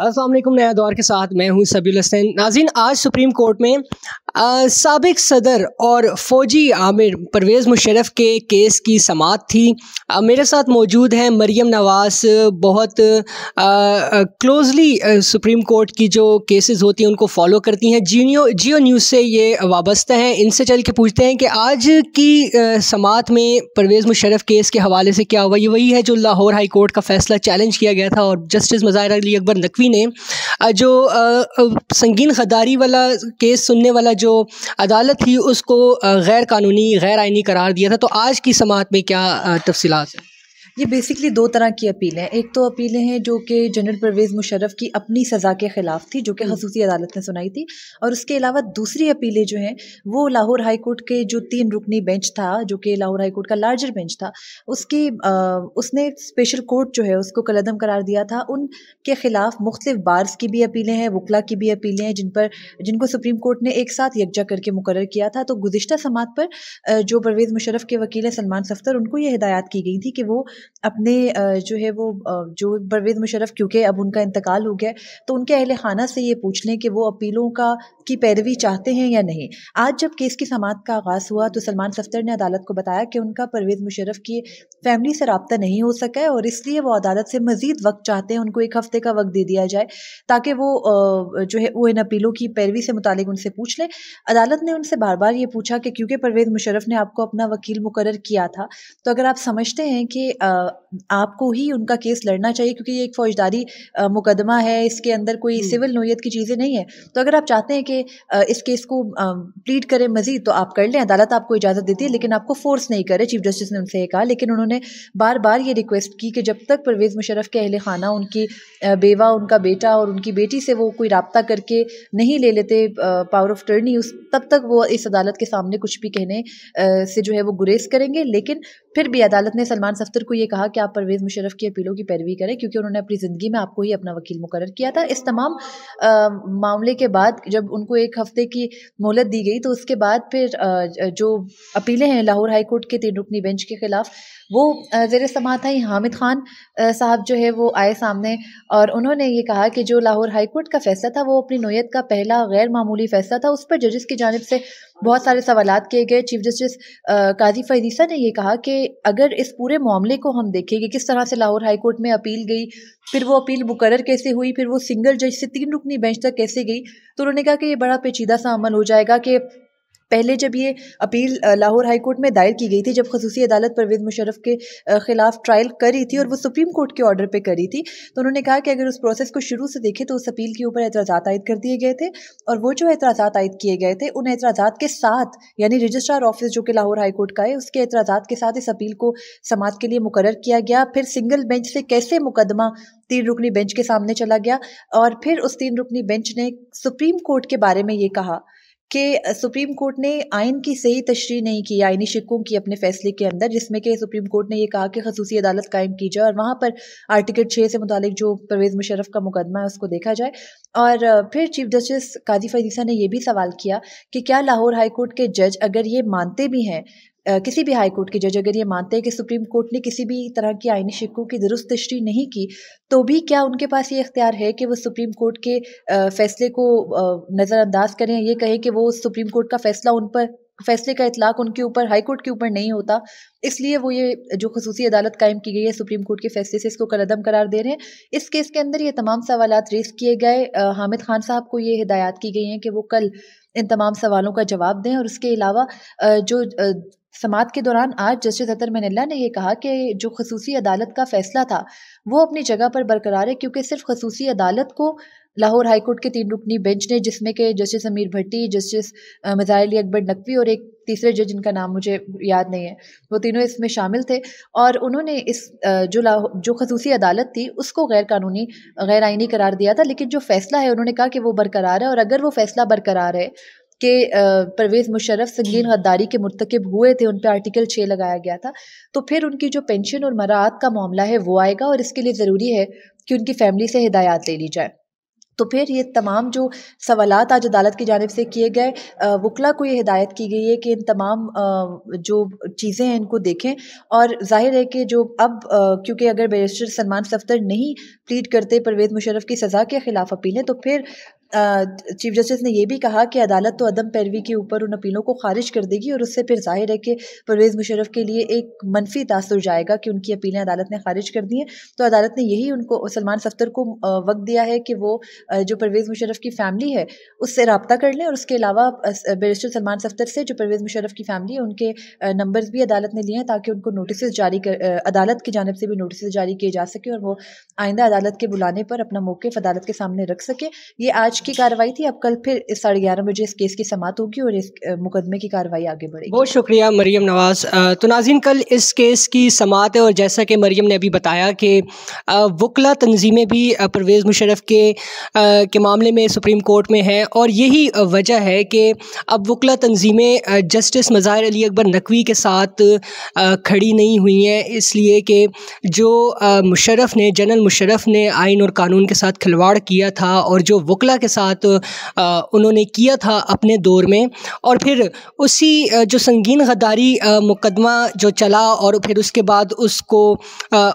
अस्सलाम वालेकुम। नया दौर के साथ मैं हूं सबील हसन। नाज़रीन, आज सुप्रीम कोर्ट में साबिक सदर और फ़ौजी आमिर परवेज़ मुशर्रफ के केस की समाअत थी। मेरे साथ मौजूद हैं मरियम नवाज़, बहुत क्लोज़ली सुप्रीम कोर्ट की जो केसेस होती हैं उनको फॉलो करती हैं। जियो न्यूज़ से ये वाबस्ता हैं। इनसे चल के पूछते हैं कि आज की समाअत में परवेज़ मुशर्रफ केस के हवाले से क्या हुआ। ये वही है जो लाहौर हाई कोर्ट का फ़ैसला चैलेंज किया गया था और जस्टिस मज़ाहिर अली अकबर नकवी ने जो संगीन गद्दारी वाला केस सुनने वाला जो अदालत थी उसको गैर कानूनी, गैर आइनी करार दिया था। तो आज की समाअत में क्या तफसीलात हैं? ये बेसिकली दो तरह की अपीलें हैं। एक तो अपीलें हैं जो कि जनरल परवेज़ मुशर्रफ की अपनी सज़ा के ख़िलाफ़ थी, जो कि ख़ुसूसी अदालत ने सुनाई थी, और उसके अलावा दूसरी अपीलें जो हैं वो लाहौर हाई कोर्ट के जो 3 रुकनी बेंच था, जो कि लाहौर हाई कोर्ट का लार्जर बेंच था, उसने स्पेशल कोर्ट जो है उसको कलअदम करार दिया था। उनके ख़िलाफ़ मुख्तलिफ बार्स की भी अपीलें हैं, वकला की भी अपीलें हैं, जिनको सुप्रीम कोर्ट ने एक साथ यकजा करके मुकर्रर किया था। तो गुज़िश्ता समाअत पर जो परवेज़ मुशर्रफ के वकील हैं सलमान सफ्तर, उनको ये हिदायत की गई थी कि वो अपने जो है वो जो परवेज़ मुशर्रफ, क्योंकि अब उनका इंतकाल हो गया, तो उनके अहले खाना से ये पूछ लें कि वो अपीलों की पैरवी चाहते हैं या नहीं। आज जब केस की समाअत का आगाज़ हुआ तो सलमान सफ्तर ने अदालत को बताया कि उनका परवेज़ मुशर्रफ की फैमिली से रब्ता नहीं हो सका है और इसलिए वो अदालत से मज़ीद वक्त चाहते हैं। उनको 1 हफ़्ते का वक्त दे दिया जाए ताकि वो जो है वो इन अपीलों की पैरवी से मुतालिक उनसे पूछ लें। अदालत ने उनसे बार बार ये पूछा कि क्योंकि परवेज़ मुशर्रफ ने आपको अपना वकील मुकर्रर किया था, तो अगर आप समझते हैं कि आपको ही उनका केस लड़ना चाहिए, क्योंकि ये एक फ़ौजदारी मुकदमा है, इसके अंदर कोई सिविल नोयत की चीज़ें नहीं है, तो अगर आप चाहते हैं कि इस केस को प्लीड करें मज़ीद तो आप कर लें, अदालत आपको इजाज़त देती है, लेकिन आपको फ़ोर्स नहीं करे। चीफ जस्टिस ने उनसे ये कहा, लेकिन उन्होंने बार बार ये रिक्वेस्ट की कि जब तक परवेज़ मुशर्रफ के अहले खाना, उनकी बेवा, उनका बेटा और उनकी बेटी से वो कोई रब्ता करके नहीं ले लेते पावर ऑफ टर्नी, तब तक वो इस अदालत के सामने कुछ भी कहने से जो है वो गुरेज करेंगे। लेकिन फिर भी अदालत ने सलमान सफ्तर को ये कहा कि आप परवेज़ मुशर्रफ की अपीलों की पैरवी करें, क्योंकि उन्होंने अपनी ज़िंदगी में आपको ही अपना वकील मुकर्रर किया था। इस तमाम मामले के बाद जब उनको 1 हफ़्ते की मोहलत दी गई, तो उसके बाद फिर जो अपीलें हैं लाहौर हाई कोर्ट के 3 रुकनी बेंच के ख़िलाफ़, वो ज़ेर समाअत आई। हामिद खान साहब जो है वो आए सामने और उन्होंने ये कहा कि जो लाहौर हाई कोर्ट का फ़ैसला था वो अपनी नोयत का पहला गैर मामूली फ़ैसला था। उस पर जजेस की जानिब से बहुत सारे सवालात किए गए। चीफ जस्टिस काज़ी फ़ैज़ीसा ने ये कहा कि अगर इस पूरे मामले को हम देखें कि किस तरह से लाहौर हाई कोर्ट में अपील गई, फिर वो अपील मुकर्रर कैसे हुई, फिर वो सिंगल जज से 3 रुकनी बेंच तक कैसे गई, तो उन्होंने कहा कि ये बड़ा पेचीदा सा अमल हो जाएगा कि पहले जब ये अपील लाहौर हाई कोर्ट में दायर की गई थी, जब ख़ुसूसी अदालत परवेज़ मुशर्रफ के ख़िलाफ़ ट्रायल करी थी और वो सुप्रीम कोर्ट के ऑर्डर पे करी थी, तो उन्होंने कहा कि अगर उस प्रोसेस को शुरू से देखें तो उस अपील के ऊपर एतराज़ात आयद कर दिए गए थे, और वो जो एतराज़ात आयद किए गए थे उन एतराज़ात के साथ, यानी रजिस्ट्रार ऑफिस जो कि लाहौर हाई कोर्ट का है, उसके एतराज़ात के साथ इस अपील को समाअत के लिए मुकर्रर किया गया। फिर सिंगल बेंच से कैसे मुकदमा 3 रुकनी बेंच के सामने चला गया, और फिर उस 3 रुकनी बेंच ने सुप्रीम कोर्ट के बारे में ये कहा कि सुप्रीम कोर्ट ने आइन की सही तशरीह नहीं की, आइनी शिक्कों की अपने फैसले के अंदर, जिसमें कि सुप्रीम कोर्ट ने ये कहा कि ख़ुसूसी अदालत कायम की जाए और वहाँ पर आर्टिकल 6 से मुतालिक जो परवेज़ मुशर्रफ का मुकदमा है उसको देखा जाए। और फिर चीफ जस्टिस काज़ी फ़ैज़ीसा ने ये भी सवाल किया कि क्या लाहौर हाई कोर्ट के जज अगर ये मानते भी हैं, किसी भी हाई कोर्ट के जज अगर ये मानते हैं कि सुप्रीम कोर्ट ने किसी भी तरह की आइनी शिक्कों की दुरुस्त तशरीह नहीं की, तो भी क्या उनके पास ये इख्तियार है कि वो सुप्रीम कोर्ट के फैसले को नज़रअंदाज करें, ये कहें कि वो सुप्रीम कोर्ट का फैसला उन पर, फैसले का इतलाक उनके ऊपर, हाई कोर्ट के ऊपर नहीं होता, इसलिए वो ये जो ख़ुसूसी अदालत कायम की गई है सुप्रीम कोर्ट के फैसले से, इसको कलअदम करार दे रहे हैं। इस केस के अंदर ये तमाम सवालात रेज़ किए गए। हामिद खान साहब को ये हिदायत की गई हैं कि वो कल इन तमाम सवालों का जवाब दें, और उसके अलावा जो समाअत के दौरान आज जस्टिस अतर मनल्ला ने ये कहा कि जो ख़ुसूसी अदालत का फ़ैसला था वो अपनी जगह पर बरकरार है, क्योंकि सिर्फ ख़ुसूसी अदालत को लाहौर हाई कोर्ट के 3 रुकनी बेंच ने, जिसमें कि जस्टिस अमीर भट्टी, जस्टिस मज़ाहिर अली अकबर नकवी और एक तीसरे जज जिनका नाम मुझे याद नहीं है, वो तीनों इसमें शामिल थे, और उन्होंने इस जो ख़ुसूसी अदालत थी उसको गैर कानूनी, गैर आइनी करार दिया था। लेकिन जो फ़ैसला है उन्होंने कहा कि वो बरकरार है, और अगर वो फ़ैसला बरकरार है कि परवेज़ मुशर्रफ संगीन गद्दारी के मुर्तकिब हुए थे, उन पे आर्टिकल 6 लगाया गया था, तो फिर उनकी जो पेंशन और मराआत का मामला है वो आएगा, और इसके लिए ज़रूरी है कि उनकी फ़ैमिली से हिदायत ले ली जाए। तो फिर ये तमाम जो सवालात आज अदालत की जानिब से किए गए, वकला को ये हिदायत की गई है कि इन तमाम जो चीज़ें हैं इनको देखें। और ज़ाहिर है कि जो अब क्योंकि अगर बैरिस्टर सलमान सफ्दर नहीं प्लीड करते परवेज़ मुशर्रफ की सज़ा के ख़िलाफ़ अपीलें, तो फिर चीफ जस्टिस ने यह भी कहा कि अदालत तो अदम पैरवी के ऊपर उन अपीलों को खारिज कर देगी और उससे फिर जाहिर है कि परवेज़ मुशर्रफ के लिए एक मनफी तासुर जाएगा कि उनकी अपीलें अदालत ने खारिज कर दी हैं। तो अदालत ने यही उनको सलमान सफ्दर को वक्त दिया है कि वो जो परवेज़ मुशर्रफ की फ़ैमिली है उससे रब्ता कर लें, और उसके अलावा बैरिस्टर सलमान सफ्दर से जो परवेज़ मुशर्रफ की फ़ैमिली है उनके नंबर्स भी अदालत ने लिए हैं ताकि उनको नोटिस जारी कर अदालत की जानिब से भी नोटिस जारी किए जा सके और वो आइंदा अदालत के बुलाने पर अपना मौक़िफ़ अदालत के सामने रख सके। ये आज की कार्रवाई थी। अब कल फिर 11:30 बजे इस केस की समाअत होगी और इस मुकदमे की कार्रवाई आगे बढ़ेगी। बहुत शुक्रिया मरियम नवाज़। तो नाज़रीन, कल इस केस की समाअत है और जैसा कि मरियम ने अभी बताया कि वकला तंजीमें भी परवेज़ मुशर्रफ के मामले में सुप्रीम कोर्ट में है, और यही वजह है कि अब वकला तंजीमें जस्टिस मज़ाहिर अली अकबर नकवी के साथ खड़ी नहीं हुई हैं, इसलिए कि जो मुशर्रफ ने जनरल मुशर्रफ ने आइन और कानून के साथ खिलवाड़ किया था और जो वकला के साथ उन्होंने किया था अपने दौर में, और फिर उसी जो संगीन गद्दारी मुकदमा जो चला और फिर उसके बाद उसको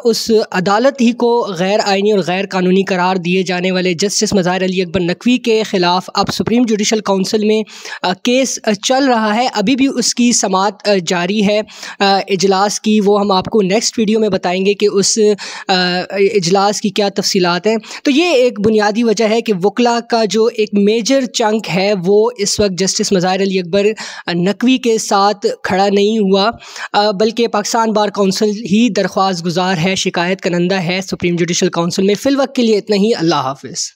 उस अदालत ही को गैर आइनी और गैर कानूनी करार दिए जाने वाले जस्टिस मज़ाहिर अली अकबर नकवी के ख़िलाफ़ अब सुप्रीम जुडिशल काउंसिल में केस चल रहा है। अभी भी उसकी समाअत जारी है इजलास की, वो हम आपको नेक्स्ट वीडियो में बताएंगे कि उस इजलास की क्या तफसीलात हैं। तो ये एक बुनियादी वजह है कि वकला का जो एक मेजर चंक है वो इस वक्त जस्टिस मज़ाहिर अली अकबर नकवी के साथ खड़ा नहीं हुआ, बल्कि पाकिस्तान बार काउंसिल ही दरख्वास्त गुजार है, शिकायत करंदा है सुप्रीम जुडिशल काउंसिल में। फ़िल वक्त के लिए इतना ही। अल्लाह हाफ़िज़।